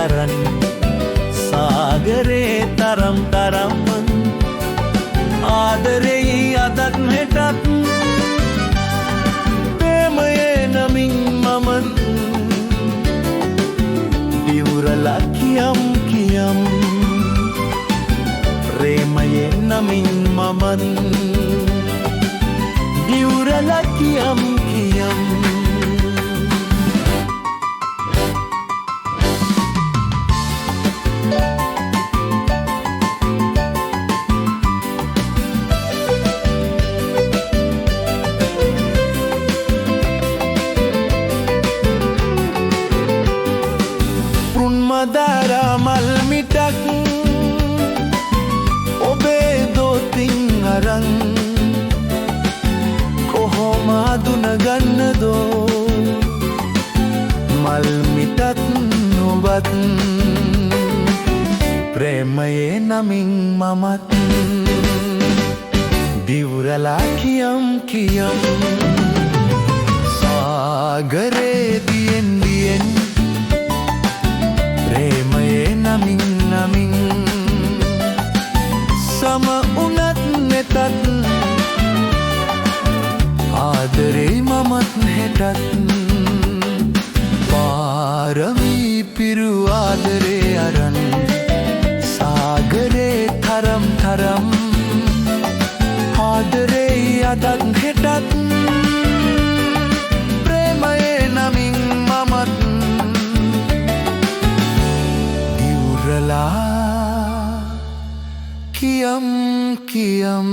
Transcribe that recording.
අරන් සාගරේ තරම් තරම් ආදරෙයි අදත් හෙටත් ප්‍රේමයේ නමින් මමත් දිවුරලා කියම් කියම් ප්‍රේමයේ නමින් මමත් දිවුරලා කියම් කියම් මදාරා මල් මිටක් ඔබේ දෝතින් අරන් කොහොම අඳුනගන්නදෝ මල් මිටත් ඔබත් ප්‍රේමයේ නමින් මමත් දිවුරලා කියම් කියම් සාගරේ දියෙන් දියෙන් ප්‍රේමයේ නමින් නමින් සම උනත් නෙතත් ආදරේ මමත් හෙටත් පාරමී පිරු ආදරේ අරන් සාගරේ තරම් තරම් ආදරේ අදත් හෙටත් ප්‍රේමයේ නමින් මමත් කියම් කියම්